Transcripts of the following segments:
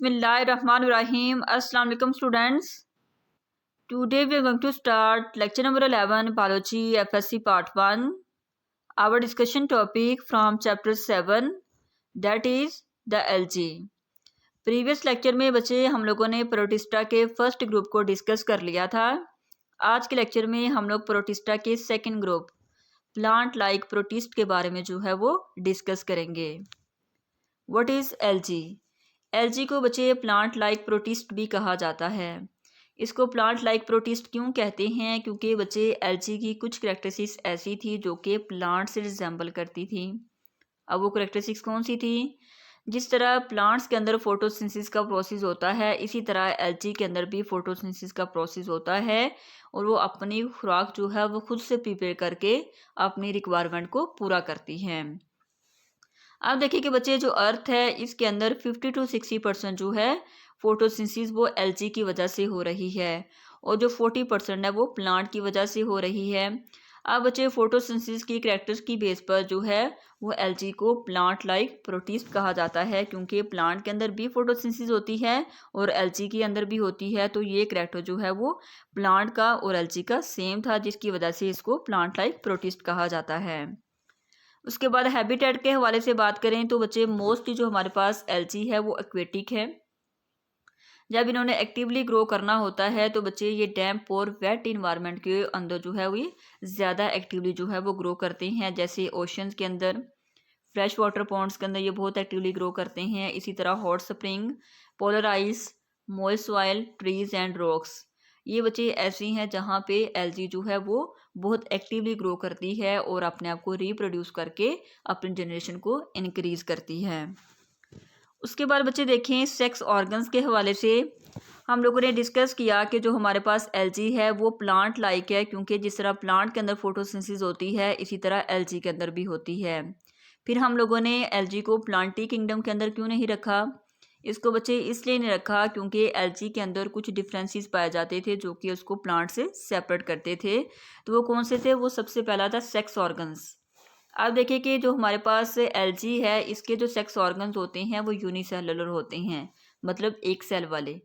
Bismillahirrahmanirrahim. Assalamu alaikum students. Today we are going to start lecture number 11 Biology FSC part 1. Our discussion topic from chapter 7 that is the algae. Previous lecture में बच्चे हम लोगों ने protista के first group को discuss कर लिया था। आज के लेक्चर में हम लोग प्रोटिस्टा के second group plant like protist के बारे में जो है वो डिस्कस करेंगे। What is algae? एल्जी को बच्चे प्लांट लाइक प्रोटिस्ट भी कहा जाता है। इसको प्लांट लाइक प्रोटिस्ट क्यों कहते हैं? क्योंकि बच्चे एल्जी की कुछ करैक्टरिस्टिक्स ऐसी थी जो कि प्लांट से रिजेंबल करती थी। अब वो करैक्टरिस्टिक्स कौन सी थी? जिस तरह प्लांट्स के अंदर फोटोसिंथेसिस का प्रोसेस होता है, इसी तरह एल्जी के अंदर भी फोटोसिंथेसिस का प्रोसेस होता है और वो अपनी खुराक जो है वो खुद से प्रिपेयर करके अपनी रिक्वायरमेंट को पूरा करती हैं। अब देखिए कि बच्चे जो अर्थ है इसके अंदर 50 to 60% जो है फोटोसिंथेसिस वो एल्जी की वजह से हो रही है और जो 40% है वो प्लांट की वजह से हो रही है। अब बच्चे फोटोसिंथेसिस की करैक्टर्स की बेस पर जो है वो एल्जी को प्लांट लाइक प्रोटिस्ट कहा जाता है, क्योंकि प्लांट के अंदर भी फोटोसिंथेसिस होती है और एल्जी के अंदर भी होती है। तो ये करैक्टर जो है वो प्लांट का और एल्जी का सेम था, जिसकी वजह से इसको प्लांट लाइक प्रोटिस्ट कहा जाता है। उसके बाद हैबिटेट के हवाले से बात करें तो बच्चे मोस्टली जो हमारे पास एल्जी है वो एक्वेटिक है। जब इन्होंने एक्टिवली ग्रो करना होता है तो बच्चे ये डैम्प और वेट इन्वायरमेंट के अंदर जो है वो ये ज़्यादा एक्टिवली जो है वो ग्रो करते हैं। जैसे ओशंस के अंदर, फ्रेश वाटर पॉन्ड्स के अंदर ये बहुत एक्टिवली ग्रो करते हैं। इसी तरह hot spring, polar ice, moist soil, trees and rocks, ये बच्चे ऐसी हैं जहाँ पे एल्जी जो है वो बहुत एक्टिवली ग्रो करती है और अपने आप को रिप्रोड्यूस करके अपनी जनरेशन को इनक्रीज करती है। उसके बाद बच्चे देखें सेक्स ऑर्गन्स के हवाले से हम लोगों ने डिस्कस किया कि जो हमारे पास एल्जी है वो प्लांट लाइक है, क्योंकि जिस तरह प्लांट के अंदर फोटोसिंथेसिस होती है इसी तरह एल्जी के अंदर भी होती है। फिर हम लोगों ने एल्जी को प्लांटी किंगडम के अंदर क्यों नहीं रखा? इसको बच्चे इसलिए नहीं रखा क्योंकि एल्जी के अंदर कुछ डिफरेंसेस पाए जाते थे जो कि उसको प्लांट से सेपरेट करते थे। तो वो कौन से थे? वो सबसे पहला था सेक्स ऑर्गन्स। अब देखिए कि जो हमारे पास एल्जी है इसके जो सेक्स ऑर्गन्स होते हैं वो यूनिसेलुलर होते हैं, मतलब एक सेल वाले।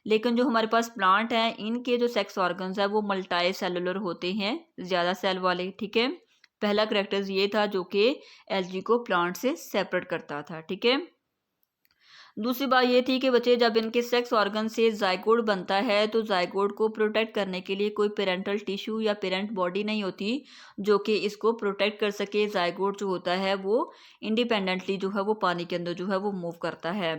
लेकिन जो हमारे पास प्लांट है इनके जो सेक्स ऑर्गन्स है वो मल्टी सेलुलर होते हैं, ज़्यादा सेल वाले। ठीक है, पहला करैक्टर्स ये था जो कि एल्जी को प्लांट से सेपरेट करता था। ठीक है, दूसरी बात ये थी कि बच्चे जब इनके सेक्स ऑर्गन से जाइगोट बनता है तो जाइगोट को प्रोटेक्ट करने के लिए कोई पेरेंटल टिश्यू या पेरेंट बॉडी नहीं होती जो कि इसको प्रोटेक्ट कर सके। जाइगोट जो होता है वो इंडिपेंडेंटली जो है वो पानी के अंदर जो है वो मूव करता है।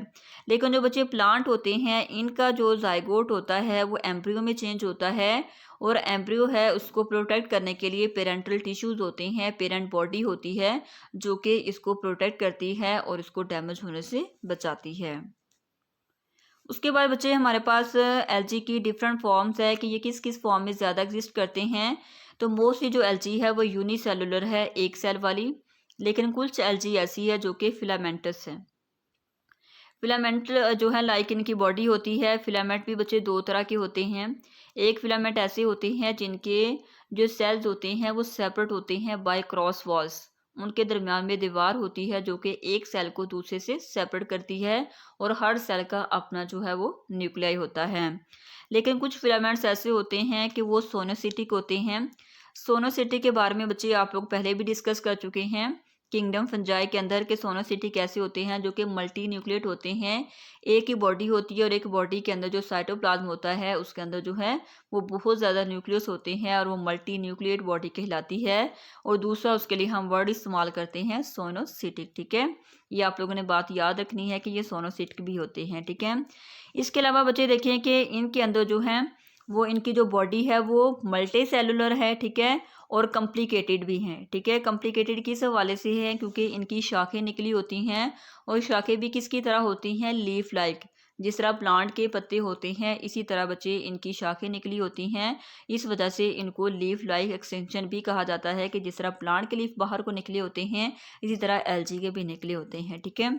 लेकिन जो बच्चे प्लांट होते हैं इनका जो जाइगोट होता है वो एम्ब्रियो में चेंज होता है और एम्ब्रियो है उसको प्रोटेक्ट करने के लिए पेरेंटल टिश्यूज होते हैं, पेरेंट बॉडी होती है जो कि इसको प्रोटेक्ट करती है और इसको डैमेज होने से बचाती है। उसके बाद बच्चे हमारे पास एल्जी की डिफरेंट फॉर्म्स है कि ये किस किस फॉर्म में ज़्यादा एग्जिस्ट करते हैं। तो मोस्टली जो एल्जी है वो यूनिसेलुलर है, एक सेल वाली। लेकिन कुछ एल्जी ऐसी है जो कि फिलामेंटस है। फिलामेंट जो है लाइक इनकी बॉडी होती है। फिलामेंट भी बच्चे दो तरह के होते हैं। एक फिलामेंट ऐसे होते हैं जिनके जो सेल्स होते हैं वो सेपरेट होते हैं बाय क्रॉस वॉल्स। उनके दरमियान में दीवार होती है जो कि एक सेल को दूसरे से सेपरेट करती है और हर सेल का अपना जो है वो न्यूक्लियाई होता है। लेकिन कुछ फिलामेंट्स ऐसे होते हैं कि वो सोनोसिटिक होते हैं। सोनोसिटिक के बारे में बच्चे आप लोग पहले भी डिस्कस कर चुके हैं। किंगडम फंजाई के अंदर के सोनोसिटिक ऐसे होते हैं जो कि मल्टी न्यूक्लिएट होते हैं। एक ही बॉडी होती है और एक बॉडी के अंदर जो साइटोप्लाज्म होता है उसके अंदर जो है वो बहुत ज़्यादा न्यूक्लियस होते हैं और वो मल्टी न्यूक्लिएट बॉडी कहलाती है। और दूसरा उसके लिए हम वर्ड इस्तेमाल करते हैं सोनोसिटिक। ठीक है, ये आप लोगों ने बात याद रखनी है कि ये सोनोसिटिक भी होते हैं। ठीक है, इसके अलावा बच्चे देखें कि इनके अंदर जो है वो इनकी जो बॉडी है वो मल्टी सेलुलर है। ठीक है, और कॉम्प्लिकेटेड भी हैं। ठीक है, कॉम्प्लिकेटेड किस हवाले से है? क्योंकि इनकी शाखें निकली होती हैं और शाखें भी किसकी तरह होती हैं? Leaf like. जिस तरह प्लांट के पत्ते होते हैं इसी तरह बच्चे इनकी शाखें निकली होती हैं। इस वजह से इनको लीफ लाइक एक्सटेंशन भी कहा जाता है कि जिस तरह प्लांट के लीफ बाहर को निकले होते हैं इसी तरह एल्जी के भी निकले होते हैं। ठीक है,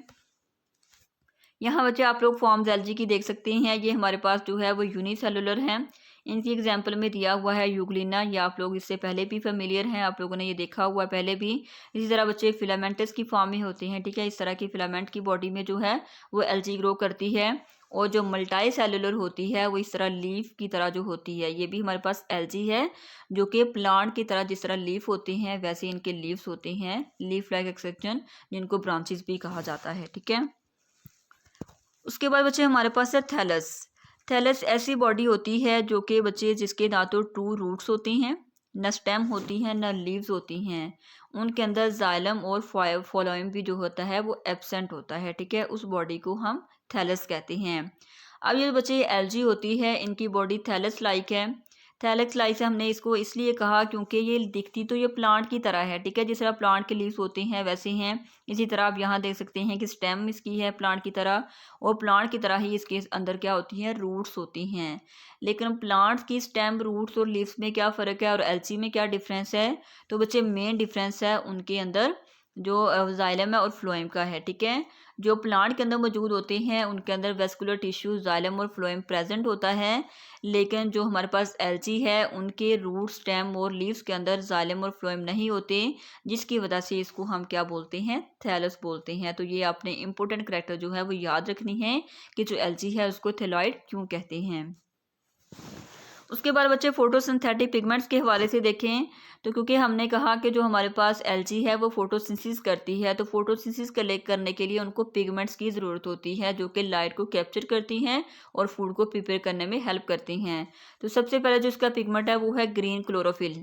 यहाँ बच्चे आप लोग फॉर्म्स एल्जी की देख सकते हैं। ये हमारे पास जो है वो यूनिसेलुलर हैं। इनकी एग्जाम्पल में दिया हुआ है यूग्लिना, ये आप लोग इससे पहले भी फेमिलियर हैं, आप लोगों ने ये देखा हुआ है पहले भी। इसी तरह बच्चे फिलामेंटस की फॉर्म में होते हैं। ठीक है, इस तरह की फिलामेंट की बॉडी में जो है वो एल्जी ग्रो करती है और जो मल्टी सेलुलर होती है वो इस तरह लीफ की तरह जो होती है। ये भी हमारे पास एल्गी है जो कि प्लांट की तरह जिस तरह लीफ होती हैं वैसे इनके लीव्स होते हैं, लीफ लाइक एक्सेप्शन, जिनको ब्रांचेस भी कहा जाता है। ठीक है, उसके बाद बच्चे हमारे पास है थैलस। थैलस ऐसी बॉडी होती है जो कि बच्चे जिसके ना तो ट्रू रूट्स होती हैं, न स्टेम होती हैं, न लीव्स होती हैं। उनके अंदर जाइलम और फोलोएम भी जो होता है वो एब्सेंट होता है। ठीक है, उस बॉडी को हम थैलस कहते हैं। अब ये बच्चे एल्गी होती है, इनकी बॉडी थैलस लाइक है। थैलस लाइक से हमने इसको इसलिए कहा क्योंकि ये दिखती तो ये प्लांट की तरह है। ठीक है, जिस तरह प्लांट के लीव्स होते हैं वैसे हैं। इसी तरह आप यहाँ देख सकते हैं कि स्टेम इसकी है प्लांट की तरह, और प्लांट की तरह ही इसके अंदर क्या होती हैं, रूट्स होती हैं। लेकिन प्लांट्स की स्टेम, रूट्स और लीव्स में क्या फ़र्क है और एल्गी में क्या डिफरेंस है? तो बच्चे मेन डिफरेंस है उनके अंदर जो जाइलम है और फ्लोएम का है। ठीक है, जो प्लांट के अंदर मौजूद होते हैं उनके अंदर वेस्कुलर टिश्यू, जाइलम और फ्लोएम प्रेजेंट होता है। लेकिन जो हमारे पास एल्गी है उनके रूट, स्टेम और लीव्स के अंदर जाइलम और फ्लोएम नहीं होते, जिसकी वजह से इसको हम क्या बोलते हैं, थैलस बोलते हैं। तो ये आपने इंपॉर्टेंट करैक्टर जो है वो याद रखनी है कि जो एल्गी है उसको थैलॉइड क्यों कहते हैं। उसके बाद बच्चे फोटोसिंथेटिक पिगमेंट्स के हवाले से देखें तो क्योंकि हमने कहा कि जो हमारे पास एल्गी है वो फोटोसिंथेसिस करती है, तो फोटोसिंथेसिस करने के लिए उनको पिगमेंट्स की ज़रूरत होती है जो कि लाइट को कैप्चर करती हैं और फूड को प्रिपेयर करने में हेल्प करती हैं। तो सबसे पहले जो इसका पिगमेंट है वो है ग्रीन क्लोरोफिल।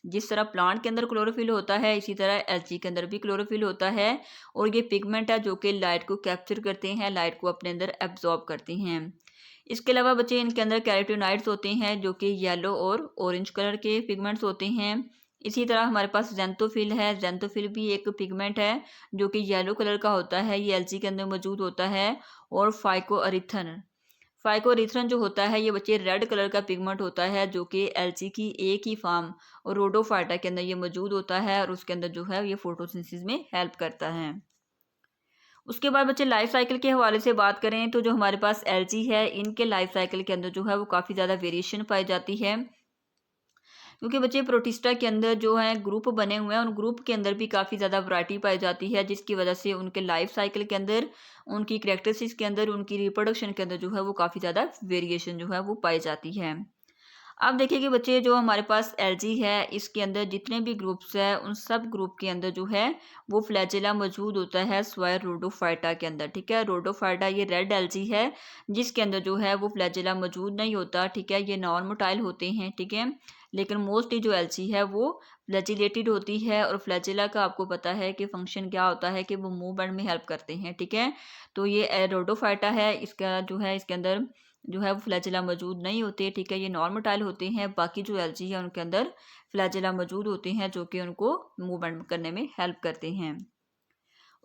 जिस तरह प्लांट के अंदर क्लोरोफिल होता है इसी तरह एल्गी के अंदर भी क्लोरोफिल होता है, और ये पिगमेंट है जो कि लाइट को कैप्चर करते हैं, लाइट को अपने अंदर एब्जॉर्ब करते हैं। इसके अलावा बच्चे इनके अंदर कैरोटीनॉइड्स होते हैं जो कि येलो और ऑरेंज कलर के पिगमेंट्स होते हैं। इसी तरह हमारे पास जेंथोफिल है। जेंथोफिल भी एक पिगमेंट है जो कि येलो कलर का होता है, ये एल्गी के अंदर मौजूद होता है। और फाइकोरिथ्रन जो होता है ये बच्चे रेड कलर का पिगमेंट होता है जो कि एल्गी की एक ही फार्म और रोडोफाइटा के अंदर ये मौजूद होता है, और उसके अंदर जो है ये फोटोसिंथेसिस में हेल्प करता है। उसके बाद बच्चे लाइफ साइकिल के हवाले से बात करें तो जो हमारे पास एल्गी है इनके लाइफ साइकिल के अंदर जो है वो काफ़ी ज़्यादा वेरिएशन पाई जाती है, क्योंकि बच्चे प्रोटिस्टा के अंदर जो है ग्रुप बने हुए हैं, उन ग्रुप के अंदर भी काफ़ी ज़्यादा वैरायटी पाई जाती है, जिसकी वजह से उनके लाइफ साइकिल के अंदर, उनकी कैरेक्टरिस्टिक्स के अंदर, उनकी रिप्रोडक्शन के अंदर जो है वो काफ़ी ज़्यादा वेरिएशन जो है वो पाई जाती है। अब देखिए कि बच्चे जो हमारे पास एल्गी है इसके अंदर जितने भी ग्रुप्स है उन सब ग्रुप के अंदर जो है वो फ्लैजेला मौजूद होता है स्वायर रोडोफाइटा के अंदर। ठीक है, रोडोफाइटा ये रेड एल्गी है जिसके अंदर जो है वो फ्लैजेला मौजूद नहीं होता। ठीक है, ये नॉन मोटाइल होते हैं। ठीक है, लेकिन मोस्टली जो एल्गी है वो फ्लैजिलेटेड होती है, और फ्लैजिला का आपको पता है कि फंक्शन क्या होता है कि वो मूवमेंट में हेल्प करते हैं। ठीक है, तो ये रोडोफाइटा है, इसका जो है इसके अंदर जो है वो फ्लैजिला मौजूद नहीं होते। ठीक है, ये नॉन मोटाइल होते हैं। बाकी जो एल्गी है उनके अंदर फ्लैजिला मौजूद होते हैं जो कि उनको मूवमेंट करने में हेल्प करते हैं।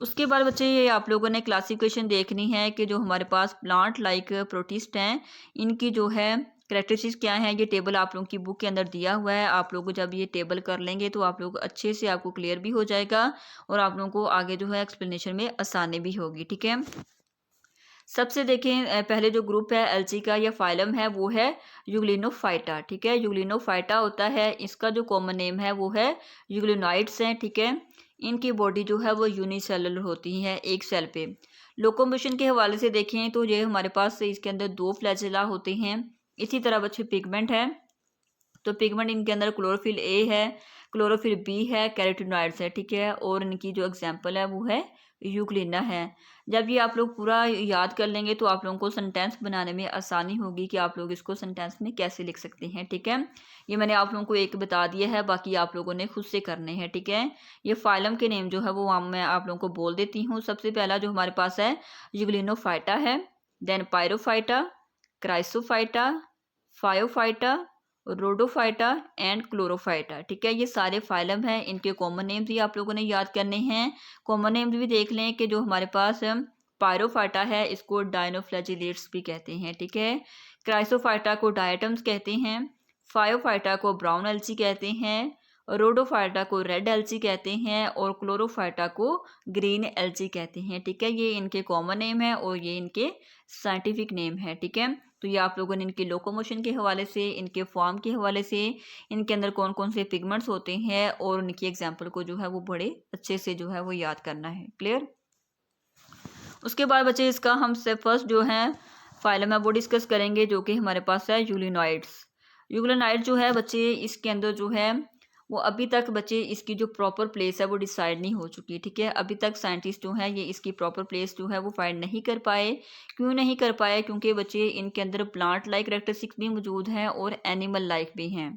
उसके बाद बच्चे ये आप लोगों ने क्लासिफिकेशन देखनी है कि जो हमारे पास प्लांट लाइक प्रोटिस्ट हैं इनकी जो है करेक्टरिस्टिक्स क्या है। ये टेबल आप लोगों की बुक के अंदर दिया हुआ है। आप लोग जब ये टेबल कर लेंगे तो आप लोग अच्छे से आपको क्लियर भी हो जाएगा और आप लोगों को आगे जो है एक्सप्लेनेशन में आसानी भी होगी। ठीक है, सबसे देखें पहले जो ग्रुप है एल्गी का या फाइलम है वो है यूग्लिनोफाइटा। ठीक है, यूग्लिनोफाइटा होता है, इसका जो कॉमन नेम है वो है यूग्लिनोइड्स हैं। ठीक है, इनकी बॉडी जो है वो यूनिसेलुलर होती है, एक सेल पे। लोकोमोशन के हवाले से देखें तो ये हमारे पास इसके अंदर दो फ्लैजिला होते हैं। इसी तरह बच्चे पिगमेंट है, तो पिगमेंट इनके अंदर क्लोरोफिल ए है, क्लोरोफिल बी है, कैरोटीनॉइड्स है। ठीक है, और इनकी जो एग्जांपल है वो है यूग्लिना है। जब ये आप लोग पूरा याद कर लेंगे तो आप लोगों को सेंटेंस बनाने में आसानी होगी कि आप लोग इसको सेंटेंस में कैसे लिख सकते हैं। ठीक है, ये मैंने आप लोगों को एक बता दिया है, बाकी आप लोगों ने खुद से करने हैं। ठीक है, ये फाइलम के नेम जो है वो मैं आप लोगों को बोल देती हूँ। सबसे पहला जो हमारे पास है यूग्लिनोफाइटा है, then pyrrophyta, chrysophyta, phaeophyta, rhodophyta and chlorophyta. ठीक है, ये सारे फाइलम हैं, इनके कॉमन नेम्स भी आप लोगों ने याद करने हैं। कॉमन नेम्स भी देख लें कि जो हमारे पास पायरोफाइटा है इसको डायनोफ्लैजिलेट्स भी कहते हैं। ठीक है, क्राइसोफाइटा को डायटम्स कहते हैं, फायोफाइटा को ब्राउन एल्गी कहते हैं, रोडोफाइटा को रेड एल्गी कहते हैं, और क्लोरोफाइटा को ग्रीन एल्गी कहते हैं। ठीक है, ये इनके कॉमन नेम है और ये इनके साइंटिफिक नेम है। ठीक है, तो ये आप लोगों ने इनके लोकोमोशन के हवाले से, इनके फॉर्म के हवाले से, इनके अंदर कौन कौन से पिगमेंट्स होते हैं और उनकी एग्जाम्पल को जो है वो बड़े अच्छे से जो है वो याद करना है। क्लियर? उसके बाद बच्चे इसका हमसे फर्स्ट जो है फाइलम है वो डिस्कस करेंगे, जो कि हमारे पास है यूग्लिनॉइड्स। यूग्लिनॉइड जो है बच्चे, इसके अंदर जो है वो अभी तक बच्चे इसकी जो प्रॉपर प्लेस है वो डिसाइड नहीं हो चुकी, ठीक है। अभी तक साइंटिस्ट जो है ये इसकी प्रॉपर प्लेस जो है वो फाइंड नहीं कर पाए। क्यों नहीं कर पाए? क्योंकि बच्चे इनके अंदर प्लांट लाइक कैरेक्टरिस्टिक्स भी मौजूद हैं और एनिमल लाइक भी हैं।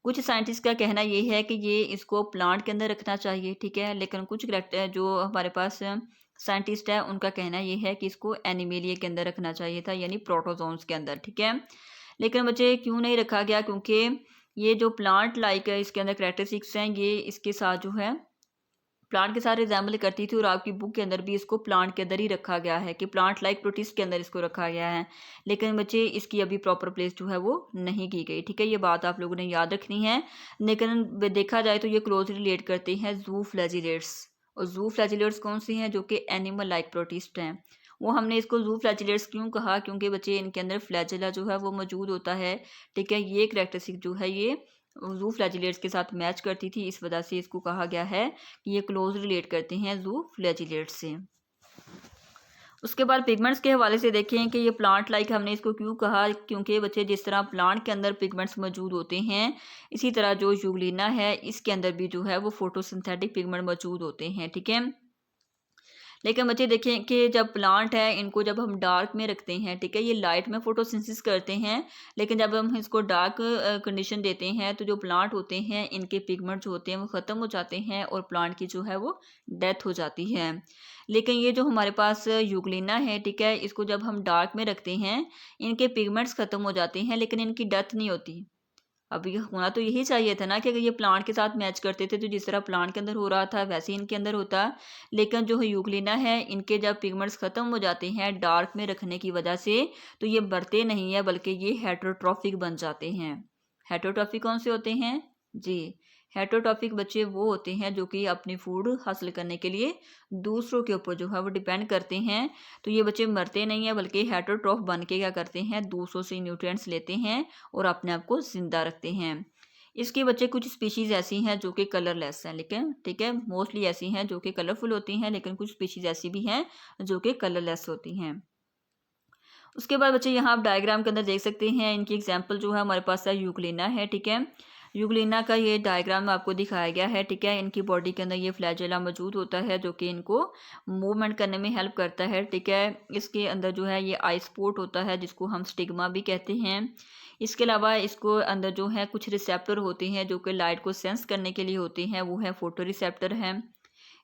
कुछ साइंटिस्ट का कहना ये है कि ये इसको प्लांट के अंदर रखना चाहिए, ठीक है, लेकिन कुछ जो हमारे पास साइंटिस्ट है उनका कहना ये है कि इसको एनिमेलिया के अंदर रखना चाहिए था, यानी प्रोटोजोन्स के अंदर, ठीक है। लेकिन बच्चे क्यों नहीं रखा गया? क्योंकि ये जो प्लांट लाइक है इसके अंदर कैरेक्टरिस्टिक्स हैं, ये इसके साथ जो है प्लांट के साथ रिजेंबल करती थी, और आपकी बुक के अंदर भी इसको प्लांट के अंदर ही रखा गया है कि प्लांट लाइक प्रोटिस्ट के अंदर इसको रखा गया है। लेकिन बच्चे इसकी अभी प्रॉपर प्लेस जो है वो नहीं की गई, ठीक है। ये बात आप लोगों ने याद रखनी है। लेकिन देखा जाए तो ये क्लोज रिलेट करते हैं जू फ्लैजिलेट्स, और जू फ्लैजिलेट्स कौन सी हैं? जो कि एनिमल लाइक प्रोटिस्ट हैं। वो हमने इसको जू फ्लैजिलेट्स क्यों कहा? क्योंकि बच्चे इनके अंदर फ्लैजिला जो है वो मौजूद होता है, ठीक है। ये कैरेक्टरिस्टिक जो है ये जू फ्लैजिलेट्स के साथ मैच करती थी, इस वजह से इसको कहा गया है कि ये क्लोज रिलेट करते हैं जू फ्लैजिलेट्स से। उसके बाद पिगमेंट्स के हवाले से देखें कि ये प्लांट लाइक हमने इसको क्यों कहा? क्योंकि बच्चे जिस तरह प्लांट के अंदर पिगमेंट्स मौजूद होते हैं, इसी तरह जो यूग्लिना है इसके अंदर भी जो है वो फोटोसिंथेटिक पिगमेंट मौजूद होते हैं, ठीक है। लेकिन बच्चे देखें कि जब प्लांट है इनको जब हम डार्क में रखते हैं, ठीक है, ये लाइट में फोटोसिंथेसिस करते हैं, लेकिन जब हम इसको डार्क कंडीशन देते हैं तो जो प्लांट होते हैं इनके पिगमेंट जो होते हैं वो ख़त्म हो जाते हैं और प्लांट की जो है वो डेथ हो जाती है। लेकिन ये जो हमारे पास यूग्लिना है, ठीक है, इसको जब हम डार्क में रखते हैं इनके पिगमेंट्स ख़त्म हो जाते हैं, लेकिन इनकी डेथ नहीं होती। अब ये होना तो यही चाहिए था ना कि अगर ये प्लांट के साथ मैच करते थे तो जिस तरह प्लांट के अंदर हो रहा था वैसे ही इनके अंदर होता। लेकिन जो यूग्लिना है इनके जब पिगमेंट्स ख़त्म हो जाते हैं डार्क में रखने की वजह से, तो ये बढ़ते नहीं है बल्कि ये हेटरोट्रॉफिक बन जाते हैं। हेटरोट्रॉफिक कौन से होते हैं? जी, हेटरोट्रॉफिक बच्चे वो होते हैं जो कि अपनी फूड हासिल करने के लिए दूसरों के ऊपर जो है वो डिपेंड करते हैं। तो ये बच्चे मरते नहीं हैं बल्कि हेटरोट्रॉफ बन के क्या करते हैं, दूसरों से न्यूट्रिएंट्स लेते हैं और अपने आप को जिंदा रखते हैं। इसके बच्चे कुछ स्पीशीज़ ऐसी हैं जो कि कलरलेस हैं, लेकिन ठीक है, मोस्टली ऐसी हैं जो कि कलरफुल होती हैं, लेकिन कुछ स्पीशीज़ ऐसी भी हैं जो कि कलरलेस होती हैं। उसके बाद बच्चे यहाँ आप डायग्राम के अंदर देख सकते हैं, इनकी एग्जांपल जो है हमारे पास है यूग्लिना है, ठीक है। यूग्लिना का ये डायग्राम आपको दिखाया गया है, ठीक है। इनकी बॉडी के अंदर ये फ्लैजेला मौजूद होता है जो कि इनको मूवमेंट करने में हेल्प करता है, ठीक है। इसके अंदर जो है ये आई स्पोर्ट होता है जिसको हम स्टिग्मा भी कहते हैं। इसके अलावा इसको अंदर जो है कुछ रिसेप्टर होते हैं जो कि लाइट को सेंस करने के लिए होते हैं, वो है फोटो रिसेप्टर हैं।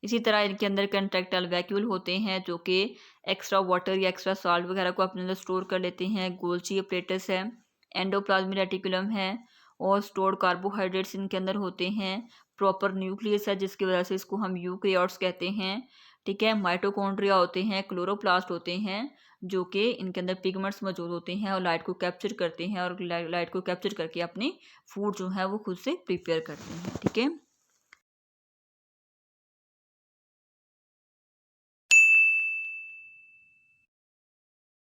इसी तरह इनके अंदर कंट्रैक्टाइल वैक्यूल होते हैं जो कि एक्स्ट्रा वाटर या एक्स्ट्रा सॉल्ट वगैरह को अपने अंदर स्टोर कर लेते हैं। गोल्ची अपरेटस है, एंडोप्लाज्मिक रेटिकुलम है और स्टोर्ड कार्बोहाइड्रेट्स इनके अंदर होते हैं। प्रॉपर न्यूक्लियस है जिसकी वजह से इसको हम यूकैरियोट्स कहते हैं, ठीक है। माइटोकॉन्ड्रिया होते हैं, क्लोरोप्लास्ट होते हैं जो कि इनके अंदर पिगमेंट्स मौजूद होते हैं और लाइट को कैप्चर करते हैं और लाइट को कैप्चर करके अपनी फूड जो है वो खुद से प्रिपेयर करते हैं, ठीक है।